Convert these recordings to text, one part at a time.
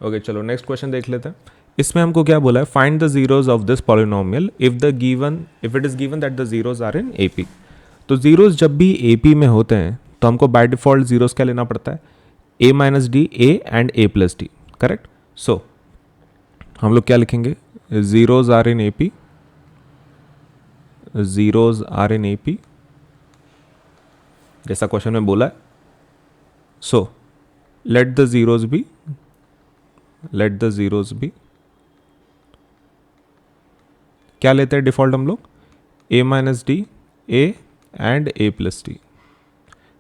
Okay चलो next question देख लेते हैं। इसमें हमको क्या बोला है, find the zeros of this polynomial if it is given that the zeros are in AP. तो जीरोज जब भी एपी में होते हैं तो हमको बाय डिफॉल्ट जीरोज क्या लेना पड़ता है, A minus D, A and A plus D, correct. So हम लोग क्या लिखेंगे, zeros are in AP, zeros are in AP जैसा क्वेश्चन में बोला है। So let the zeros be, क्या लेते हैं डिफॉल्ट हम लोग, A minus D, A and A plus D,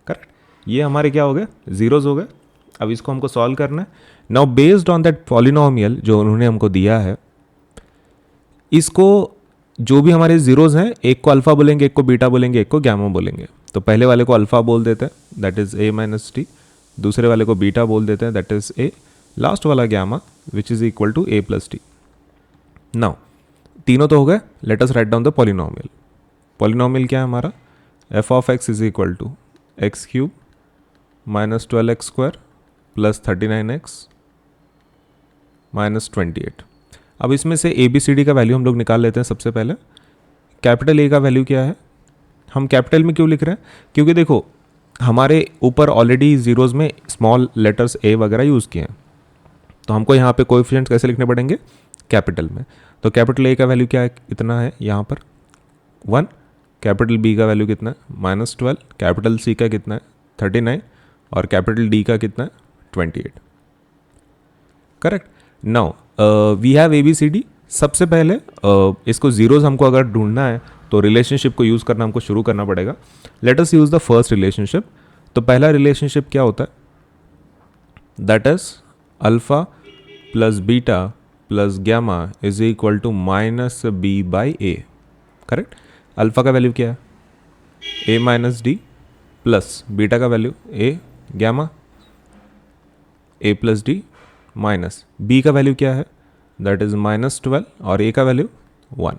correct. ये हमारे क्या हो गए, जीरोज हो गए। अब इसको हमको सॉल्व करना है। Now based on that polynomial जो उन्होंने हमको दिया है, इसको जो भी हमारे जीरोज हैं, एक को अल्फा बोलेंगे, एक को बीटा बोलेंगे, एक को गैमा बोलेंगे। तो पहले वाले को अल्फा बोल देते हैं, that is A minus d. दूसरे वाले को बीटा बोल देते हैं, दैट इज ए। लास्ट वाला gamma which is equal to a plus d. Now तीनों तो हो गए, let us write down the polynomial. Polynomial क्या है हमारा, f of x is equal to x cube minus 12x square plus 39x minus 28। अब इसमें से ए बी सी डी का वैल्यू हम लोग निकाल लेते हैं। सबसे पहले कैपिटल ए का वैल्यू क्या है, हम कैपिटल में क्यों लिख रहे हैं, क्योंकि देखो हमारे ऊपर ऑलरेडी जीरोज में स्मॉल लेटर्स ए वगैरह यूज़ किए हैं, तो हमको यहाँ पे कोएफिशिएंट्स कैसे लिखने पड़ेंगे, कैपिटल में। तो कैपिटल ए का वैल्यू क्या है, इतना है यहाँ पर 1। कैपिटल बी का वैल्यू कितना है, -12। कैपिटल सी का कितना है, 39। और कैपिटल डी का कितना है, 28, correct. Now we have A B C D. सबसे पहले इसको जीरोज हमको अगर ढूंढना है तो रिलेशनशिप को यूज़ करना हमको शुरू करना पड़ेगा। Let us use the first relationship. तो पहला रिलेशनशिप क्या होता है, that is alpha plus beta plus gamma is equal to minus B by A, correct. Alpha का वैल्यू क्या है, A minus D, plus beta का value A gamma, A plus D, minus B का value क्या है, that is -12 और ए का value 1।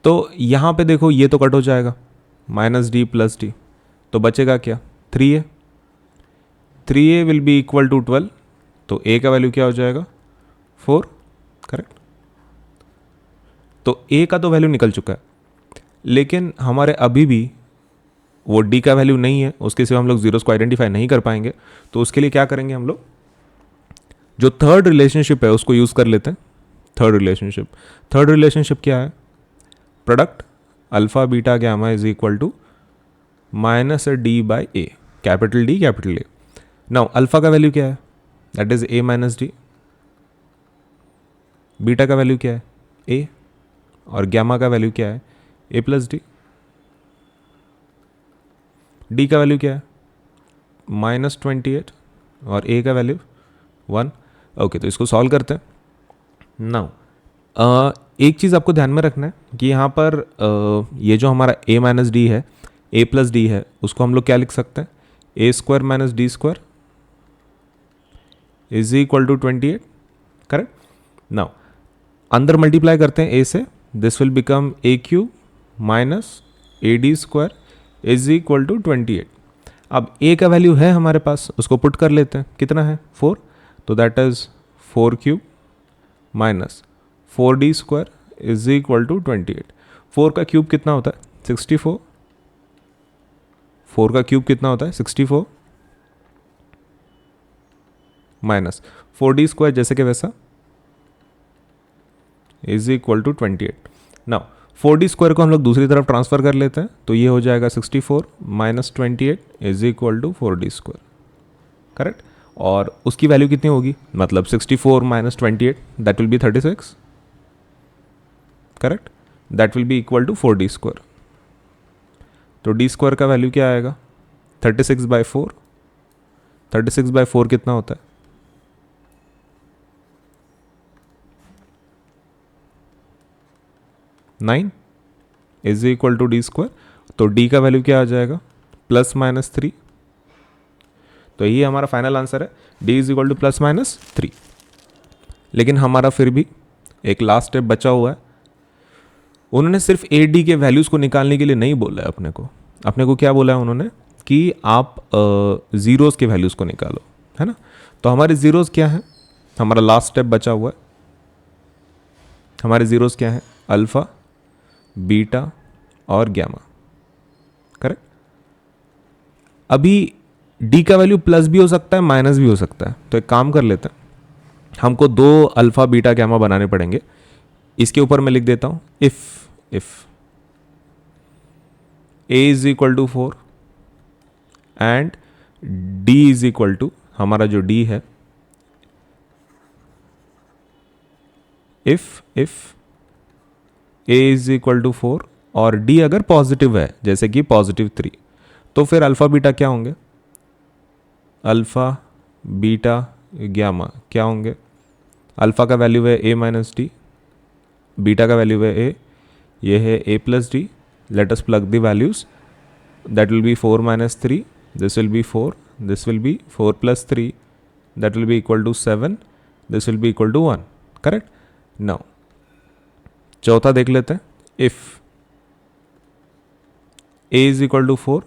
तो यहाँ पे देखो ये तो कट हो जाएगा, माइनस डी प्लस डी, तो बचेगा क्या, 3a। 3a will be equal to 12, तो a का वैल्यू क्या हो जाएगा, 4, करेक्ट। तो a का तो वैल्यू निकल चुका है, लेकिन हमारे अभी भी वो d का वैल्यू नहीं है, उसके सिवा हम लोग जीरोस को आइडेंटिफाई नहीं कर पाएंगे। तो उसके लिए क्या करेंगे हम लोग, जो थर्ड रिलेशनशिप है उसको यूज़ कर लेते हैं। थर्ड रिलेशनशिप क्या है, product alpha beta gamma is equal to minus D by A, capital D capital A. Now alpha का वैल्यू क्या है, that is A minus D. Beta का वैल्यू क्या है, ए। और गैमा का वैल्यू क्या है, ए प्लस डी। डी का वैल्यू क्या है, -28 और ए का वैल्यू 1। ओके, तो इसको सॉल्व करते हैं। नाउ एक चीज़ आपको ध्यान में रखना है कि यहाँ पर ये जो हमारा a माइनस डी है, a प्लस डी है, उसको हम लोग क्या लिख सकते हैं, A square minus D square is equal to 28, correct. Now अंदर मल्टीप्लाई करते हैं a से, this will become A cube minus A D square is equal to 28। अब a का वैल्यू है हमारे पास, उसको पुट कर लेते हैं, कितना है 4, तो that is 4 cube minus 4d square is equal to 28। 4 का क्यूब कितना होता है, 64। 4 का क्यूब कितना होता है, 64 माइनस 4d स्क्वायर जैसे कि वैसा is equal to 28। Now 4d square को हम लोग दूसरी तरफ ट्रांसफर कर लेते हैं, तो ये हो जाएगा 64 minus 28 is equal to 4d square, correct. और उसकी वैल्यू कितनी होगी, मतलब 64 minus 28, that will be 36, correct. That will be equal to 4d square. तो d स्क्वायर का वैल्यू क्या आएगा, 36/4। 36/4 कितना होता है, 9 is equal to D square. तो d का वैल्यू क्या आ जाएगा, +-3। तो यही हमारा फाइनल आंसर है, d इज इक्वल टू +-3। लेकिन हमारा फिर भी एक लास्ट स्टेप बचा हुआ है। उन्होंने सिर्फ ए डी के वैल्यूज़ को निकालने के लिए नहीं बोला है अपने को क्या बोला है उन्होंने, कि आप ज़ीरोज़ के वैल्यूज़ को निकालो, है ना। तो हमारे ज़ीरोज़ क्या हैं, हमारा लास्ट स्टेप बचा हुआ है। हमारे जीरोस क्या हैं? अल्फा, बीटा और गैमा, करेक्ट। अभी डी का वैल्यू प्लस भी हो सकता है, माइनस भी हो सकता है। तो एक काम कर लेते हैं, हमको दो अल्फा बीटा गैमा बनाने पड़ेंगे। इसके ऊपर मैं लिख देता हूं if a is equal to 4 and d is equal to, हमारा जो d है, if a is equal to 4 और d अगर पॉजिटिव है, जैसे कि +3, तो फिर अल्फा बीटा क्या होंगे? अल्फा बीटा गैमा क्या होंगे? अल्फा का वैल्यू है a माइनस डी, बीटा का वैल्यू है a, ये है a plus D. Let us plug the values, that will be 4 minus 3, this will be 4, this will be 4 plus 3, that will be equal to 7, this will be equal to 1, correct. Now चौथा देख लेते हैं, if a is equal to 4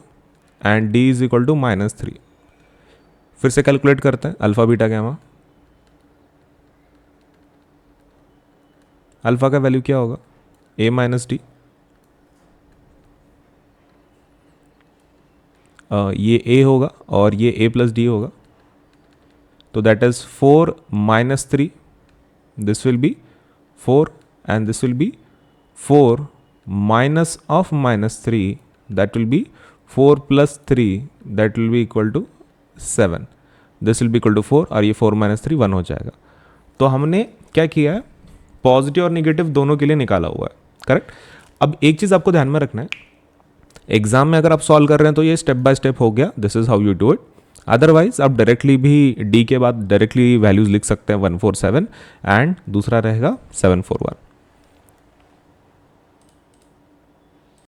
and d is equal to -3। फिर से calculate करते हैं alpha beta gamma. Alpha का value क्या होगा? a माइनस डी, ये a होगा और ये a प्लस डी होगा, तो that is 4 minus 3, this will be 4 and this will be 4 minus of -3, that will be 4 plus 3, that will be equal to 7, this will be equal to 4 और ये 4 minus 3 1 हो जाएगा। तो हमने क्या किया है? पॉजिटिव और निगेटिव दोनों के लिए निकाला हुआ है, करेक्ट। अब एक चीज़ आपको ध्यान में रखना है, एग्जाम में अगर आप सॉल्व कर रहे हैं तो ये स्टेप बाय स्टेप हो गया, this is how you do it. Otherwise आप डायरेक्टली भी डी के बाद डायरेक्टली वैल्यूज लिख सकते हैं 147 एंड दूसरा रहेगा 741।